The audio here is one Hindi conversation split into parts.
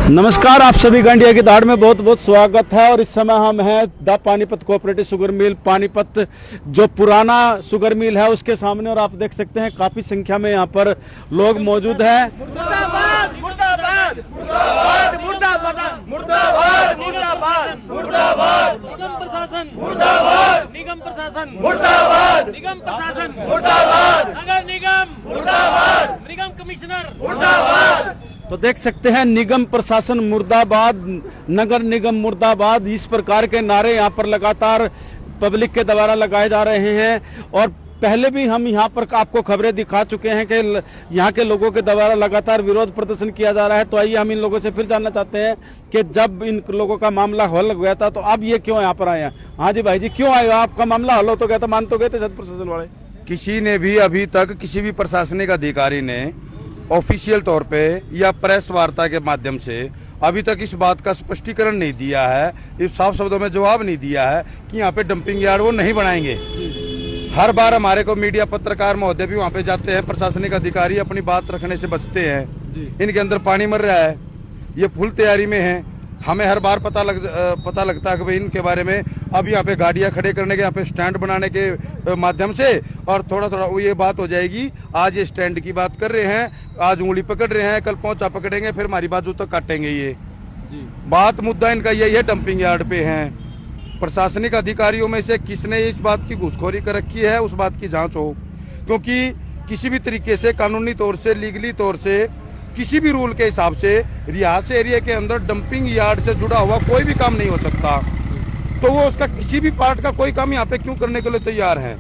नमस्कार, आप सभी का इंडिया की दहाड़ में बहुत बहुत स्वागत है। और इस समय हम हैं the Panipat cooperative sugar mill Panipat, जो पुराना शुगर मिल है उसके सामने। और आप देख सकते हैं काफी संख्या में यहाँ पर लोग मौजूद हैं। मुर्दाबाद मुर्दाबाद मुर्दाबाद मुर्दाबाद मुर्दाबाद मुर्दाबाद मुर्दाबाद निगम प्रशासन मुर्दाबाद निगम प्रशासन मुर्दाबाद निगम प्रशासन मुर्दाबाद नगर निगम मुर्दाबाद निगम कमिश्नर मुर्दाबाद। तो देख सकते हैं निगम प्रशासन मुर्दाबाद, नगर निगम मुर्दाबाद, इस प्रकार के नारे यहाँ पर लगातार पब्लिक के द्वारा लगाए जा रहे हैं। और पहले भी हम यहाँ पर आपको खबरें दिखा चुके हैं कि यहाँ के लोगों के द्वारा लगातार विरोध प्रदर्शन किया जा रहा है। तो आइए हम इन लोगों से फिर जानना चाहते हैं कि जब इन लोगों का मामला हल गया था तो अब ये क्यों यहाँ पर आए हैं। हाँ जी भाई जी, क्यों आए? आपका मामला हल हो तो गया था, मान तो गए थे प्रशासन वाले? किसी ने भी अभी तक किसी भी प्रशासनिक अधिकारी ने ऑफिशियल तौर पे या प्रेस वार्ता के माध्यम से अभी तक इस बात का स्पष्टीकरण नहीं दिया है, इस साफ शब्दों में जवाब नहीं दिया है कि यहाँ पे डंपिंग यार्ड वो नहीं बनाएंगे। हर बार हमारे को मीडिया पत्रकार महोदय भी वहाँ पे जाते हैं, प्रशासनिक अधिकारी अपनी बात रखने से बचते हैं। इनके अंदर पानी मर रहा है, ये फुल तैयारी में है। हमें हर बार पता लगता है कि भाई इनके बारे में अब यहाँ पे गाड़ियां खड़े करने के, यहाँ पे स्टैंड बनाने के माध्यम से, और थोड़ा थोड़ा ये बात हो जाएगी। आज ये स्टैंड की बात कर रहे हैं, आज उंगली पकड़ रहे हैं, कल पहुंचा पकड़ेंगे, फिर हमारी बाजू तो काटेंगे। ये बात मुद्दा इनका यही है, डंपिंग यार्ड पे है। प्रशासनिक अधिकारियों में से किसने इस बात की घूसखोरी कर रखी है, उस बात की जाँच हो। क्योंकि किसी भी तरीके से कानूनी तौर से, लीगली तौर से, किसी भी रूल के हिसाब से रिहायशी एरिया के अंदर डंपिंग यार्ड से जुड़ा हुआ कोई भी काम नहीं हो सकता। तो वो उसका किसी भी पार्ट का कोई काम यहाँ पे क्यों करने के लिए तैयार है?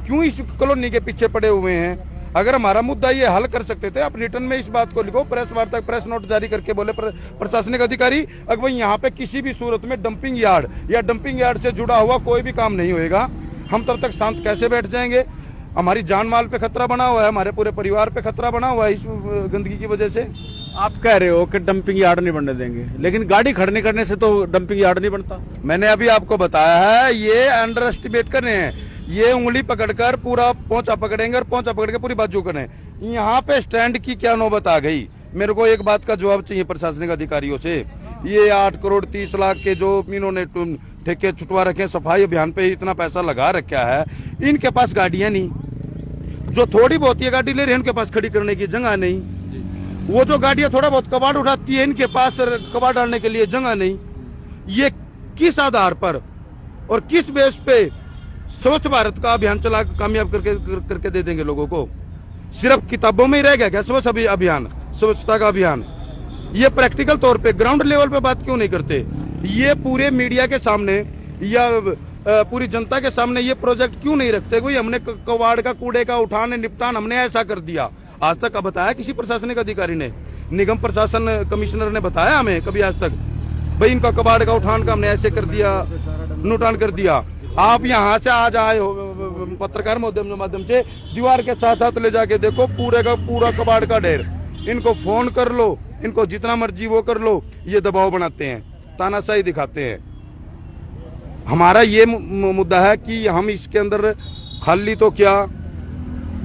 क्यों इस कॉलोनी के पीछे पड़े हुए हैं? अगर हमारा मुद्दा ये हल कर सकते थे, आप रिटर्न में इस बात को लिखो, प्रेस वार्ता, प्रेस नोट जारी करके बोले प्रशासनिक अधिकारी, अगर भाई यहाँ पे किसी भी सूरत में डंपिंग यार्ड या डंपिंग यार्ड से जुड़ा हुआ कोई भी काम नहीं होएगा, हम तब तक शांत कैसे बैठ जाएंगे? हमारी जान माल पे खतरा बना हुआ है, हमारे पूरे परिवार पे खतरा बना हुआ है इस गंदगी की वजह से। आप कह रहे हो कि डंपिंग यार्ड नहीं बनने देंगे, लेकिन गाड़ी खड़ने करने से तो डंपिंग यार्ड नहीं बनता। मैंने अभी आपको बताया है, ये अंडर एस्टिमेट कर रहे हैं। ये उंगली पकड़कर पूरा पहुंचा पकड़ेंगे और पहुंचा पकड़ के पूरी बाजू करें। यहाँ पे स्टैंड की क्या नौबत आ गई? मेरे को एक बात का जवाब चाहिए प्रशासनिक अधिकारियों से। ये 8 करोड़ 30 लाख के जो इन्होंने ठेके छुटवा रखे, सफाई अभियान पे इतना पैसा लगा रखा है, इनके पास गाड़ियां नहीं। जो थोड़ी बहुत ये गाड़ी ले रहे हैं, इनके पास खड़ी करने की जगह नहीं। वो जो गाड़ियां थोड़ा बहुत कबाड़ उठाती है, इनके पास कबाड़ डालने के लिए जगह नहीं। ये किस आधार पर और किस बेस पे स्वच्छ भारत का अभियान चला कामयाब करके दे देंगे लोगों को? सिर्फ किताबों में ही रह गया क्या स्वच्छ अभियान, स्वच्छता का अभियान? ये प्रैक्टिकल तौर पे ग्राउंड लेवल पे बात क्यों नहीं करते? ये पूरे मीडिया के सामने या पूरी जनता के सामने ये प्रोजेक्ट क्यों नहीं रखते? कोई हमने कबाड़ का, कूड़े का उठान निपटान हमने ऐसा कर दिया, आज तक बताया किसी प्रशासनिक अधिकारी ने? निगम प्रशासन कमिश्नर ने बताया हमें कभी आज तक? भाई इनका कबाड़ का उठान का हमने ऐसे कर दिया, नुटान कर दिया। आप यहाँ से आज आए हो पत्रकार माध्यम से, दीवार के साथ साथ ले जाके देखो पूरे का पूरा कबाड़ का ढेर। इनको फोन कर लो, इनको जितना मर्जी वो कर लो, ये दबाव बनाते हैं, तानाशाही दिखाते हैं। हमारा ये मुद्दा है कि हम इसके अंदर खाली तो क्या,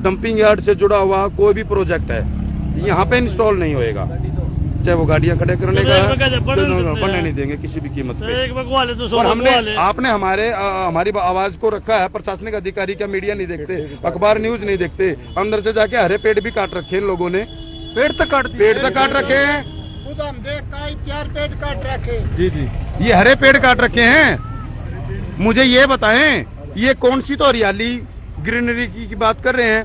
डंपिंग यार्ड से जुड़ा हुआ कोई भी प्रोजेक्ट है यहाँ पे इंस्टॉल नहीं होएगा, चाहे वो गाड़ियां खड़े करने का बनने नहीं देंगे किसी भी कीमत पे। और हमने आपने हमारी आवाज को रखा है। प्रशासनिक अधिकारी क्या मीडिया नहीं देखते, अखबार न्यूज नहीं देखते? अंदर से जाके हरे पेड़ भी काट रखे इन लोगों ने, पेड़ तक काट रखे हैं। 4 पेड़ काट रखे। जी जी, ये हरे पेड़ काट रखे हैं। मुझे ये बताएं, ये कौन सी तो हरियाली ग्रीनरी की बात कर रहे हैं?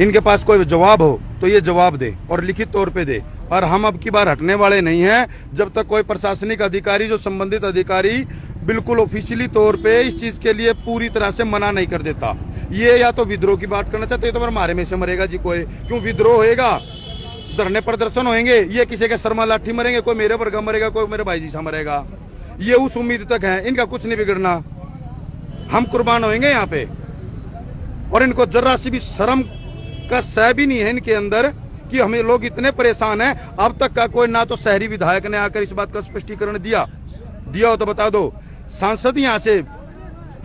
इनके पास कोई जवाब हो तो ये जवाब दे और लिखित तौर पे दे। और हम अब की बार हटने वाले नहीं हैं जब तक कोई प्रशासनिक अधिकारी, जो संबंधित अधिकारी बिल्कुल ऑफिशियली तौर पे इस चीज के लिए पूरी तरह से मना नहीं कर देता। ये या तो विद्रोह की बात करना चाहते, तो हमारे में से मरेगा जी कोई। क्यों विद्रोह होएगा? धरने प्रदर्शन होंगे, ये किसी के शर्मा लाठी मरेंगे, कोई मेरे वर्गा मरेगा, कोई मेरे भाई जी सा मरेगा। ये उस उम्मीद तक है, इनका कुछ नहीं बिगड़ना। हम कुर्बान होंगे यहाँ पे। और इनको जरा सी भी शर्म का सह भी नहीं है इनके अंदर कि हमें लोग इतने परेशान हैं। अब तक का कोई ना तो शहरी विधायक ने आकर इस बात का स्पष्टीकरण दिया हो तो बता दो। सांसद यहाँ से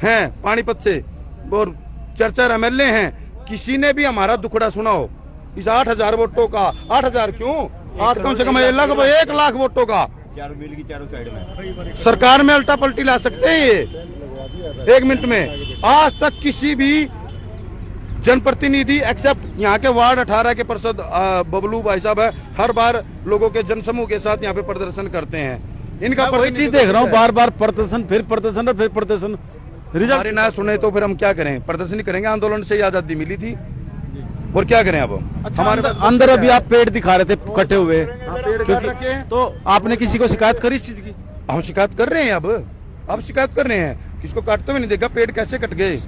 हैं पानीपत से और 4 एमएलए हैं, किसी ने भी हमारा दुखड़ा सुना हो? इस 8,000 वोटों का, 8,000 क्यों, 8 कम से कम लगभग 1 लाख वोटों का चारों मिल की चारों साइड में सरकार में उल्टा पलटी ला सकते हैं ये 1 मिनट में। आज तक किसी भी जनप्रतिनिधि एक्सेप्ट यहाँ के वार्ड 18 के पार्षद बबलू भाई साहब है, हर बार लोगों के जनसमूह के साथ यहाँ पे प्रदर्शन करते हैं। इनका वही चीज देख रहा हूँ, बार बार प्रदर्शन, फिर प्रदर्शन और फिर प्रदर्शन। हमारे ना सुने तो फिर हम क्या करें, प्रदर्शन ही करेंगे। आंदोलन से ही आजादी मिली थी और क्या करें अब। अच्छा, हमारे अंदर अभी आप पेड़ दिखा रहे थे कटे हुए, पेड़ काट रखे हैं। तो आपने किसी को शिकायत करी इस चीज की? हम शिकायत कर रहे हैं, अब शिकायत कर रहे हैं। किसको काटते हुए नहीं देखा, पेड़ कैसे कट गए।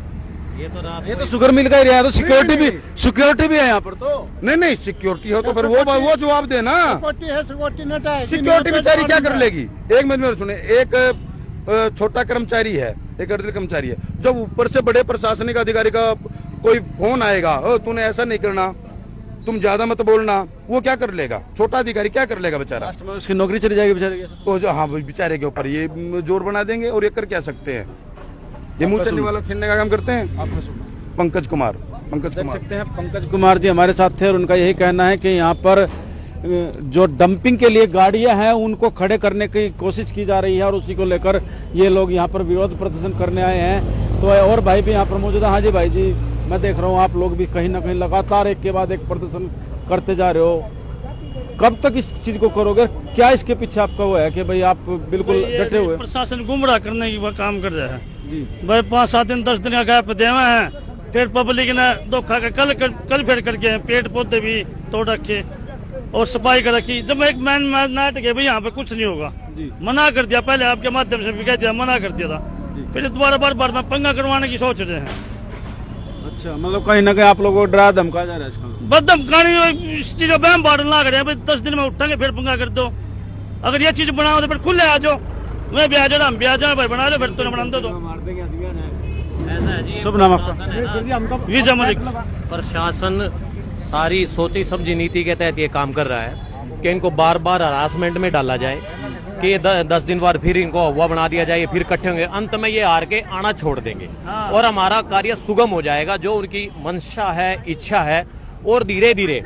ये तो शुगर मिल का ही रहा है, तो सिक्योरिटी भी है यहाँ पर। तो नहीं सिक्योरिटी हो तो फिर वो जवाब देना। सिक्योरिटी बेचारी क्या कर लेगी। 1 मिनट में सुने, एक छोटा कर्मचारी है, एक अर्ध कर्मचारी है, जब ऊपर से बड़े प्रशासनिक अधिकारी का कोई फोन आएगा, तूने ऐसा नहीं करना, तुम ज्यादा मत बोलना, वो क्या कर लेगा, छोटा अधिकारी क्या कर लेगा बेचारा। लास्ट में उसकी नौकरी चली जाएगी बेचारे की। तो हाँ बेचारे के ऊपर ये जोर बना देंगे और ये कर क्या सकते हैं। ये मुंह से वाला छीनने का काम करते हैं। पंकज कुमार देख सकते हैं, पंकज कुमार जी हमारे साथ थे और उनका यही कहना है कि यहाँ पर जो डंपिंग के लिए गाड़ियां हैं उनको खड़े करने की कोशिश की जा रही है और उसी को लेकर ये लोग यहाँ पर विरोध प्रदर्शन करने आए हैं। तो और भाई भी यहाँ पर मौजूद है। हाँ जी भाई जी, मैं देख रहा हूँ आप लोग भी कहीं ना कहीं लगातार एक के बाद एक प्रदर्शन करते जा रहे हो। कब तक इस चीज को करोगे? क्या इसके पीछे आपका वो है कि भाई आप बिल्कुल डटे हुए? प्रशासन गुमराह करने की वो काम कर रहा है जी भाई। 5-7 दिन 10 दिन का गैप देवा है, फिर पब्लिक ने धोखा का कल फिर करके पेड़ पौधे भी तोड़ रखे और सफाई कर रखी। जब एक मैन नाटक है भाई यहाँ पे कुछ नहीं होगा, मना कर दिया, पहले आपके माध्यम से भी कह दिया, मना कर दिया था, फिर दोबारा बार में पंगा करवाने की सोच रहे हैं। अच्छा, मतलब कहीं ना कहीं आप लोगों को डरा धमका जा रहा है इसका? बस धमकानी, इस चीज का बहम बांटना ना करें भाई। 10 दिन में उठेंगे फिर पंगा कर दो। अगर ये चीज बनाओ तो फिर खुले आ जाओ, मैं ब्याज हम ब्याज भाई बना लो, फिर तो बना दो। शुभ नाम आपका? विजय मलिक। प्रशासन सारी सोची समझी नीति के तहत ये काम कर रहा है कि इनको बार बार हरासमेंट में डाला जाए कि 10 दिन बाद फिर इनको हवा बना दिया जाए, फिर इकट्ठे होंगे, अंत में ये हार के आना छोड़ देंगे और हमारा कार्य सुगम हो जाएगा। जो उनकी मंशा है, इच्छा है, और धीरे धीरे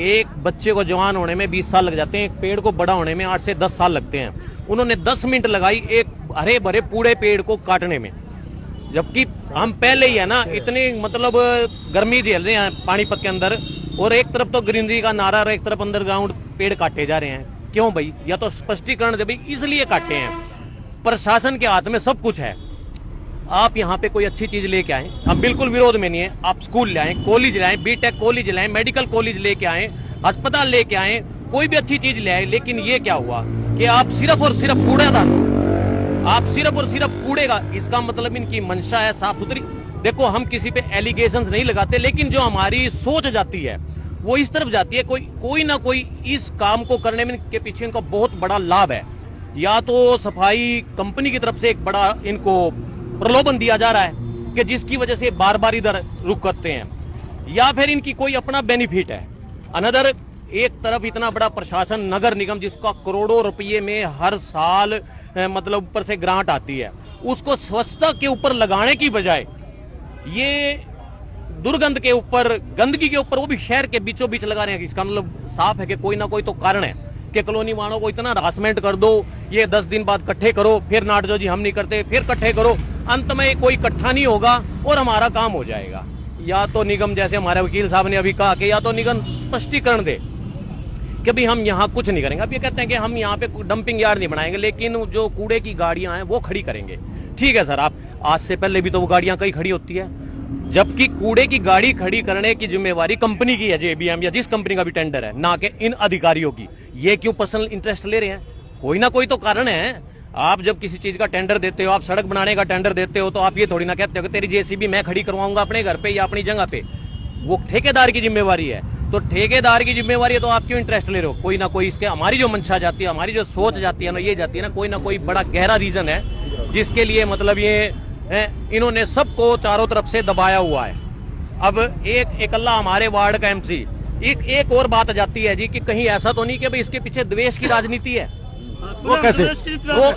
एक बच्चे को जवान होने में 20 साल लग जाते हैं, एक पेड़ को बड़ा होने में 8 से 10 साल लगते हैं। उन्होंने 10 मिनट लगाई एक हरे भरे पूरे पेड़ को काटने में, जबकि हम पहले ही है ना इतनी मतलब गर्मी झेल रहे हैं पानीपत के अंदर, और एक तरफ तो ग्रीनरी का नारा और एक तरफ अंडरग्राउंड पेड़ काटे जा रहे हैं। क्यों भाई? या तो स्पष्टीकरण दे भाई, इसलिए काटे हैं। प्रशासन के हाथ में सब कुछ है। आप यहाँ पे कोई अच्छी चीज लेके आए, हम बिल्कुल विरोध में नहीं है। आप स्कूल ले आए, कॉलेज लाए, बीटेक कॉलेज लाए, मेडिकल कॉलेज लेके आए, अस्पताल लेके आए, कोई भी अच्छी चीज ले आए, लेकिन ये क्या हुआ कि आप सिर्फ और सिर्फ कूड़ेदान, आप सिर्फ और सिर्फ कूड़ेगा। इसका मतलब इनकी मंशा है साफ सुथरी। देखो, हम किसी पे एलिगेशंस नहीं लगाते, लेकिन जो हमारी सोच जाती है वो इस तरफ जाती है। कोई ना कोई इस काम को करने में के पीछे इनका बहुत बड़ा लाभ है। या तो सफाई कंपनी की तरफ से एक बड़ा इनको प्रलोभन दिया जा रहा है कि जिसकी वजह से बार बार इधर रुक करते हैं, या फिर इनकी कोई अपना बेनिफिट है। अनदर एक तरफ इतना बड़ा प्रशासन, नगर निगम जिसका करोड़ों रुपये में हर साल मतलब ऊपर से ग्रांट आती है, उसको स्वच्छता के ऊपर लगाने की बजाय ये दुर्गंध के ऊपर, गंदगी के ऊपर, वो भी शहर के बीचों बीच लगा रहे हैं। इसका मतलब साफ है कि कोई ना कोई तो कारण है कि कॉलोनी वालों को इतना हरासमेंट कर दो, ये 10 दिन बाद इकट्ठे करो, फिर नाट दो जी हम नहीं करते, फिर इकट्ठे करो, अंत में कोई इकट्ठा नहीं होगा और हमारा काम हो जाएगा। या तो निगम, जैसे हमारे वकील साहब ने अभी कहा कि या तो निगम स्पष्टीकरण दे कि भाई हम यहाँ कुछ नहीं करेंगे। अब ये कहते हैं कि हम यहाँ पे डंपिंग यार्ड नहीं बनाएंगे, लेकिन जो कूड़े की गाड़ियां हैं वो खड़ी करेंगे। ठीक है सर, आप आज से पहले भी तो वो गाड़ियां कहीं खड़ी होती है, जबकि कूड़े की गाड़ी खड़ी करने की जिम्मेवारी कंपनी की है, जेबीएम या जिस कंपनी का भी टेंडर है, ना कि इन अधिकारियों की। ये क्यों पर्सनल इंटरेस्ट ले रहे हैं? कोई ना कोई तो कारण है। आप जब किसी चीज का टेंडर देते हो, आप सड़क बनाने का टेंडर देते हो, तो आप ये थोड़ी ना कहते हो कि तेरी जेसीबी मैं खड़ी करवाऊंगा अपने घर पे या अपनी जगह पे। वो ठेकेदार की जिम्मेवारी है। तो ठेकेदार की जिम्मेवारी है, तो आप क्यों इंटरेस्ट ले रहे हो? कोई ना कोई इसके, हमारी जो मंशा जाती है, हमारी जो सोच जाती है ना, ये जाती है ना, कोई ना कोई बड़ा गहरा रीजन है जिसके लिए मतलब ये इन्होंने सबको चारों तरफ से दबाया हुआ है। अब एक इकल्ला हमारे वार्ड का एमसी, एक और बात जाती है जी कि कहीं ऐसा तो नहीं कि भाई इसके पीछे द्वेष की राजनीति है? वो कैसे? वो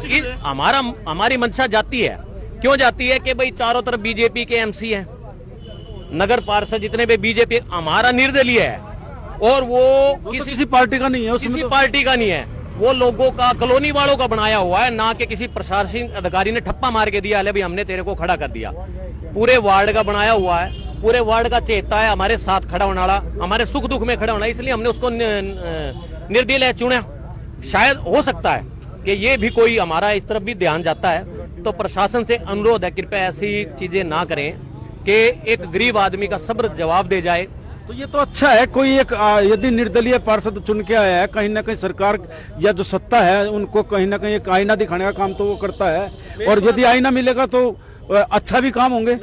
हमारी मंशा जाती है, क्यों जाती है कि भाई चारों तरफ बीजेपी के एमसी हैं, नगर पार्षद जितने भी बीजेपी, हमारा निर्दलीय है, और वो किसी पार्टी का नहीं है, उसमें किसी तो पार्टी का नहीं है, वो लोगों का, कॉलोनी वालों का बनाया हुआ है, ना कि किसी प्रशासनिक अधिकारी ने ठप्पा मार के दिया, ले भाई हमने तेरे को खड़ा कर दिया। पूरे वार्ड का बनाया हुआ है, पूरे वार्ड का चेता है हमारे साथ खड़ा होने वाला, हमारे सुख दुख में खड़ा होना, इसलिए हमने उसको निर्दलीय चुना। शायद हो सकता है कि ये भी कोई हमारा इस तरफ भी ध्यान जाता है, तो प्रशासन से अनुरोध है कृपया ऐसी चीजें ना करें कि एक गरीब आदमी का सब्र जवाब दे जाए। तो ये तो अच्छा है, कोई एक यदि निर्दलीय पार्षद चुन के आया है, कहीं ना कहीं सरकार या जो सत्ता है उनको कहीं ना कहीं एक आईना दिखाने का काम तो वो करता है, और यदि आईना मिलेगा तो अच्छा भी काम होंगे,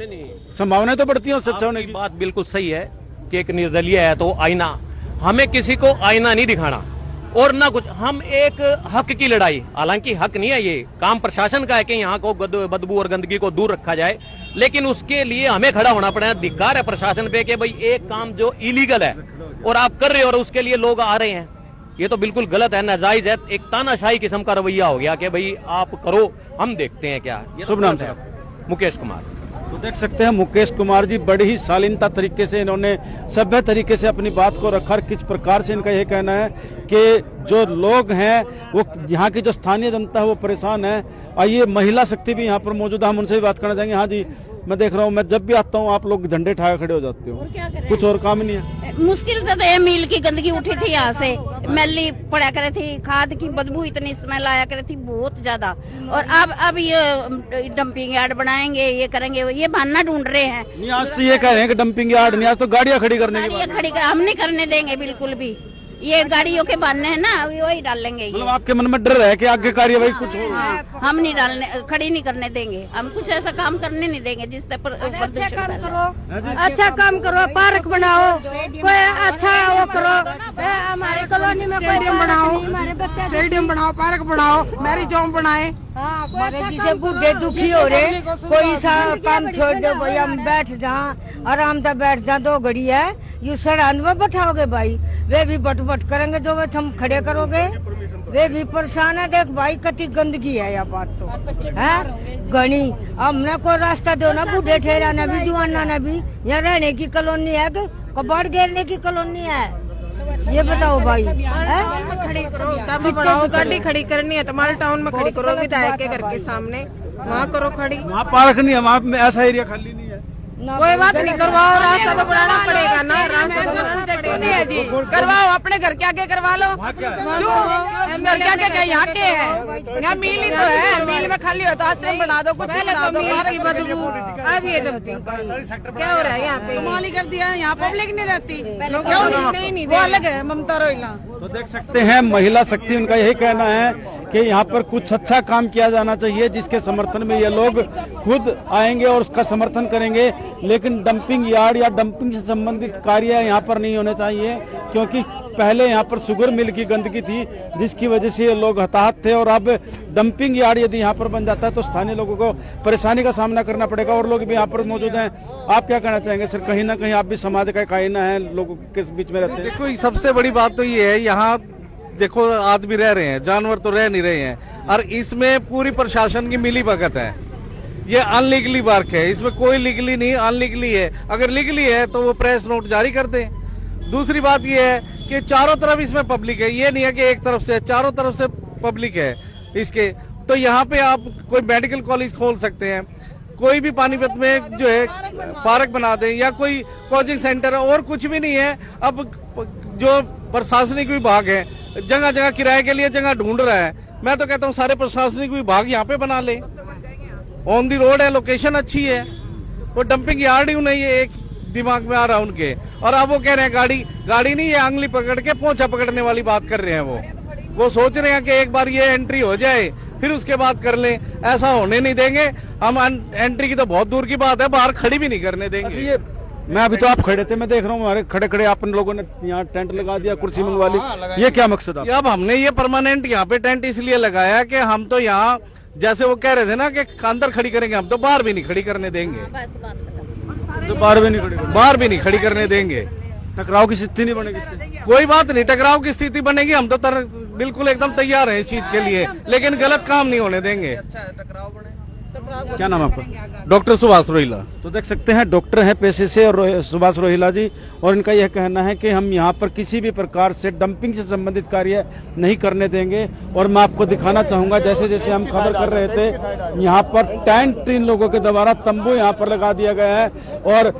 संभावनाएं तो बढ़ती है सच्चा होने की। बात बिल्कुल सही है कि एक निर्दलीय है तो आईना, हमें किसी को आईना नहीं दिखाना और ना कुछ, हम एक हक की लड़ाई, हालांकि हक नहीं है, ये काम प्रशासन का है कि यहाँ को बदबू और गंदगी को दूर रखा जाए, लेकिन उसके लिए हमें खड़ा होना पड़ेगा। अधिकार है प्रशासन पे कि भाई एक काम जो इलीगल है और आप कर रहे हो और उसके लिए लोग आ रहे हैं, ये तो बिल्कुल गलत है, नाजायज है। एक तानाशाही किस्म का रवैया हो गया कि भाई आप करो हम देखते हैं क्या। शुभ नाम साहब? मुकेश कुमार। तो देख सकते हैं मुकेश कुमार जी बड़ी ही शालीनता तरीके से इन्होंने सभ्य तरीके से अपनी बात को रखा। किस प्रकार से इनका यह कहना है कि जो लोग हैं वो यहाँ की जो स्थानीय जनता है वो परेशान है। आइए महिला शक्ति भी यहाँ पर मौजूद है, हम उनसे भी बात करना चाहेंगे। हाँ जी, मैं देख रहा हूँ, मैं जब भी आता हूँ आप लोग झंडे उठा खड़े हो जाते हो, कुछ और काम नहीं है? मुश्किल तो है, मील की गंदगी उठी थी यहाँ से, मैली पड़ा करे थी, खाद की बदबू इतनी स्मेल आया करे थी बहुत ज्यादा, और अब ये डंपिंग यार्ड बनाएंगे, ये करेंगे, ये बहाना ढूंढ रहे हैं। नहीं, आज तो ये कह रहे हैं कि डंपिंग यार्ड नहीं, आज तो गाड़ियाँ खड़ी करने की बात। हम नहीं करने देंगे बिल्कुल भी, ये गाड़ियों के बहाने हैं ना, वही डालेंगे। मतलब आपके मन में डर है कि आगे कार्यवाही कुछ हो? हाँ, हम नहीं डालने, खड़ी नहीं करने देंगे, हम कुछ ऐसा काम करने नहीं देंगे जिससे अच्छा काम करो, अच्छा काम करो, पार्क बनाओ, कोई अच्छा वो करो, हमारे कॉलोनी में स्टेडियम बनाओ, स्टेडियम बनाओ, पार्क बनाओ, मैरिज होम बनाए। हमारे जिसे बूढ़े दुखी हो रहे, कोई सा काम छोड़ दो भाई, हम बैठ जा, आराम से बैठ जा, 2 घड़ी है, ये सड़क में बैठाओगे भाई, वे भी बट करेंगे, जो वे तुम खड़े करोगे वे भी परेशान है। देख भाई कति गंदगी है, यह बात तो है घनी। हमने कोई रास्ता दो ना, बूढ़े ठहराना भी, जवाना ने भी, यहाँ रहने की कॉलोनी है कि कबाड़ घेरने की कॉलोनी है, ये बताओ भाई। खड़ी करो, तब बनाओ, गाड़ी खड़ी करनी है तुम्हारे टाउन में खड़ी करो, विधायक के घर के सामने, वहाँ करो खड़ी। वहाँ पार्क नहीं है, वहाँ ऐसा एरिया खाली नहीं है। कोई बात नहीं, करवाओ, रास्ता तो बनाना पड़ेगा ना, रास्ता तो बनाना है जी, करवाओ, अपने घर के आगे करवा लो। क्यों घर के आगे यहाँ के है, यहाँ मील ही तो है, मील में खाली होता, आश्रम बना दो, कुछ बना दो, अब ये क्या हो रहा है यहाँ पे, कमाल ही कर दिया, यहाँ पब्लिक नहीं रहती, नहीं, वो अलग है ममता रोहिला। तो देख सकते हैं महिला शक्ति, उनका यही कहना है कि यहाँ पर कुछ अच्छा काम किया जाना चाहिए, जिसके समर्थन में ये लोग खुद आएंगे और उसका समर्थन करेंगे, लेकिन डंपिंग यार्ड या डंपिंग से संबंधित कार्य यहाँ पर नहीं होने चाहिए, क्योंकि पहले यहाँ पर शुगर मिल की गंदगी थी जिसकी वजह से ये लोग हताहत थे, और अब डंपिंग यार्ड यदि यहाँ पर बन जाता है तो स्थानीय लोगों को परेशानी का सामना करना पड़ेगा। और लोग भी यहाँ पर मौजूद हैं, आप क्या कहना चाहेंगे सर? कहीं ना कहीं आप भी समाज का एक आईना है, लोगों के बीच में रहते हैं। देखो सबसे बड़ी बात तो ये है, यहाँ देखो आदमी रह रहे हैं, जानवर तो रह नहीं रहे हैं, और इसमें पूरी प्रशासन की मिली भगत है। ये अनलीगली वर्क है, इसमें कोई लीगली नहीं, अनलीगली है। अगर लीगली है तो वो प्रेस नोट जारी कर दें। दूसरी बात ये है कि चारों तरफ इसमें पब्लिक है, ये नहीं है कि एक तरफ से, चारों तरफ से पब्लिक है इसके। तो यहाँ पे आप कोई मेडिकल कॉलेज खोल सकते हैं, कोई भी पानीपत में जो है पार्क बना दें, या कोई कोचिंग सेंटर, और कुछ भी नहीं है। अब जो प्रशासनिक विभाग है जगह जगह किराए के लिए जगह ढूंढ रहा है, मैं तो कहता हूँ सारे प्रशासनिक विभाग यहाँ पे बना ले, ऑन दी रोड है, लोकेशन अच्छी है, वो डंपिंग यार्ड ही नहीं है, एक दिमाग में आ रहा उनके। और अब वो कह रहे हैं गाड़ी नहीं है, आंगली पकड़ के पोंछा पकड़ने वाली बात कर रहे हैं। वो सोच रहे हैं कि एक बार ये एंट्री हो जाए फिर उसके बाद कर लें, ऐसा होने नहीं देंगे हम। एंट्री की तो बहुत दूर की बात है, बाहर खड़ी भी नहीं करने देंगे। ये मैं अभी तो आप खड़े थे, मैं देख रहा हूँ हमारे खड़े खड़े आप लोगों ने यहाँ टेंट लगा दिया, कुर्सी मंगवा ली, ये क्या मकसद है? अब हमने ये परमानेंट यहाँ पे टेंट इसलिए लगाया कि हम तो यहाँ, जैसे वो कह रहे थे ना कि अंदर खड़ी करेंगे, हम तो बाहर भी नहीं खड़ी करने देंगे, तो बाहर भी नहीं खड़ी करने देंगे। टकराव की स्थिति नहीं बनेगी इससे? कोई बात नहीं, टकराव की स्थिति बनेगी, हम तो बिल्कुल एकदम तैयार हैं इस चीज के लिए, लेकिन गलत काम नहीं होने देंगे। क्या नाम है आपका? डॉक्टर सुभाष रोहिला। तो देख सकते हैं डॉक्टर हैं पेशे से और सुभाष रोहिला जी, और इनका यह कहना है कि हम यहाँ पर किसी भी प्रकार से डंपिंग से संबंधित कार्य नहीं करने देंगे। और मैं आपको दिखाना चाहूंगा, जैसे जैसे हम खबर कर रहे थे, यहाँ पर टेंट इन लोगों के द्वारा तंबू यहाँ पर लगा दिया गया है और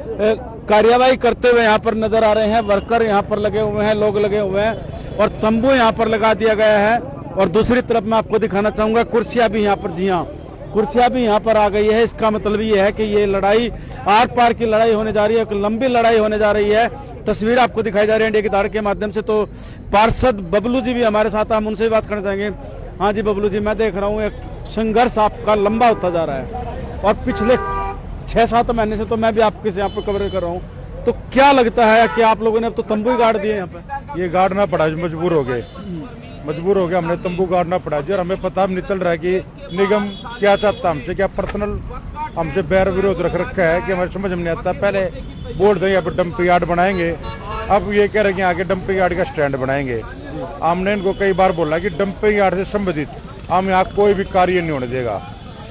कार्यवाही करते हुए यहाँ पर नजर आ रहे हैं। वर्कर यहाँ पर लगे हुए हैं, लोग लगे हुए हैं और तंबू यहाँ पर लगा दिया गया है। और दूसरी तरफ मैं आपको दिखाना चाहूंगा कुर्सियां भी यहाँ पर, जी हाँ, कुर्सियां भी यहाँ पर आ गई है। इसका मतलब ये है कि ये लड़ाई आर पार की लड़ाई होने जा रही है, एक लंबी लड़ाई होने जा रही है। तस्वीर आपको दिखाई जा रही है इंडिया की धाड़ के माध्यम से। तो पार्षद बबलू जी भी हमारे साथ, हम उनसे भी बात करना चाहेंगे। हाँ जी बबलू जी, मैं देख रहा हूँ एक संघर्ष आपका लंबा होता जा रहा है और पिछले 6-7 महीने से तो मैं भी आपके यहाँ पर कवर कर रहा हूँ। तो क्या लगता है कि आप लोगों ने अब तो तंबू ही गाड़ दिए यहाँ पे? ये गाड़ना पड़ा, मजबूर हो गए हमने तंबू गाड़ना पड़ा जी। और हमें पता भी नहीं चल रहा है कि निगम क्या चाहता हमसे, क्या पर्सनल हमसे बैर विरोध रख रखा है कि हमारे समझ में नहीं आता। पहले बोल देंगे अब डंपिंग यार्ड बनाएंगे, अब ये कह रहे हैं आगे डंपिंग यार्ड का स्टैंड बनाएंगे। हमने इनको कई बार बोला कि डंपिंग यार्ड से संबंधित हम यहाँ कोई भी कार्य नहीं होने देगा।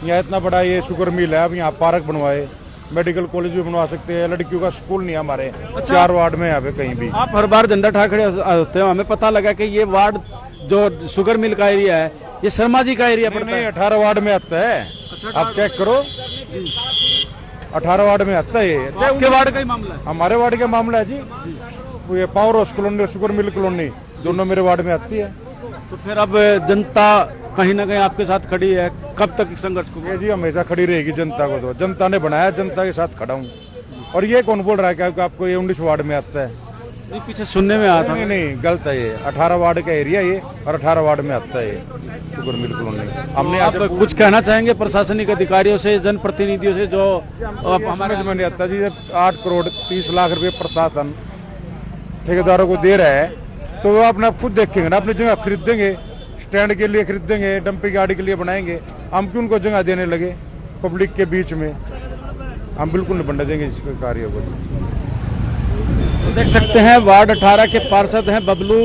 यहाँ इतना बड़ा ये शुगर मिल है, अब यहाँ पार्क बनवाए, मेडिकल कॉलेज भी बनवा सकते हैं, लड़कियों का स्कूल नहीं है हमारे 4 वार्ड में यहाँ पे कहीं भी। आप हर बार झंडा उठा खड़े होते हो, हमें पता लगा कि ये वार्ड जो शुगर मिल का एरिया है ये शर्मा जी का एरिया पड़ता है। 18 वार्ड में आता है। अच्छा, आप चेक करो, 18 वार्ड में आता है। ये आपके वार्ड का ही मामला है? हमारे वार्ड का मामला है जी। ये पावर हाउस कॉलोनी और शुगर मिल कॉलोनी दोनों मेरे वार्ड में आती है। तो फिर अब जनता कहीं ना कहीं आपके साथ खड़ी है, कब तक इस संघर्ष को? ये जी हमेशा खड़ी रहेगी जनता को, तो जनता ने बनाया, जनता के साथ खड़ा हूँ। और ये कौन बोल रहा है कि आपको ये 19 वार्ड में आता है? नहीं, पीछे सुनने में आता। नहीं, गलत है ये। 18 वार्ड का एरिया ये और 18 वार्ड में आता है शुगर मिल कॉलोनी। हमने आप कुछ कहना चाहेंगे प्रशासनिक अधिकारियों से, जनप्रतिनिधियों से जो हमारे समझ में आता जी? 8 करोड़ 30 लाख रुपए प्रशासन ठेकेदारों को दे रहा है, तो वो अपना खुद देखेंगे ना, अपनी जगह खरीदेंगे, स्टैंड के लिए खरीदेंगे, डंपिंग यार्ड के लिए बनाएंगे। हम क्यों उनको जगह देने लगे पब्लिक के बीच में? हम बिल्कुल नहीं बनने देंगे इस कार्य को। तो देख सकते हैं वार्ड 18 के पार्षद हैं बबलू,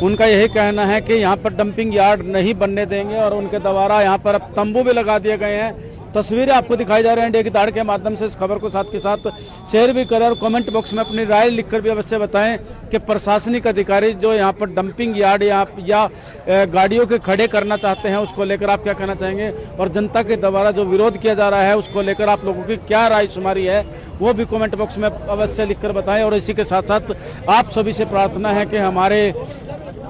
उनका यही कहना है कि यहाँ पर डंपिंग यार्ड नहीं बनने देंगे और उनके द्वारा यहाँ पर अब तंबू भी लगा दिए गए हैं। तस्वीरें आपको दिखाई जा रही हैं इंडिया की धाड़ के माध्यम से। इस खबर को साथ के साथ शेयर भी करें और कमेंट बॉक्स में अपनी राय लिखकर भी अवश्य बताएं कि प्रशासनिक अधिकारी जो यहाँ पर डंपिंग यार्ड या गाड़ियों के खड़े करना चाहते हैं उसको लेकर आप क्या कहना चाहेंगे, और जनता के द्वारा जो विरोध किया जा रहा है उसको लेकर आप लोगों की क्या राय शुमारी है वो भी कमेंट बॉक्स में अवश्य लिखकर बताएं। और इसी के साथ साथ आप सभी से प्रार्थना है कि हमारे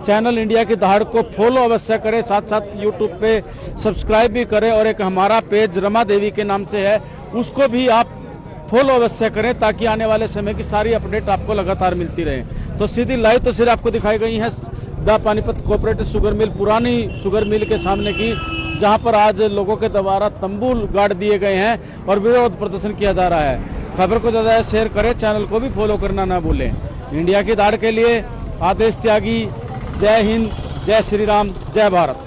चैनल इंडिया की धाड़ को फॉलो अवश्य करें, साथ साथ यूट्यूब पे सब्सक्राइब भी करें और एक हमारा पेज रमा देवी के नाम से है उसको भी आप फॉलो अवश्य करें ताकि आने वाले समय की सारी अपडेट आपको लगातार मिलती रहे। तो सीधी लाइव तस्वीर आपको दिखाई गई है the Panipat cooperative sugar mill, पुरानी शुगर मिल के सामने की, जहां पर आज लोगों के द्वारा तंबू गाड़ दिए गए हैं और विरोध प्रदर्शन किया जा रहा है। खबर को ज्यादा शेयर करें, चैनल को भी फॉलो करना ना भूलें। इंडिया की धाड़ के लिए आदेश त्यागी, जय हिंद, जय श्री राम, जय भारत।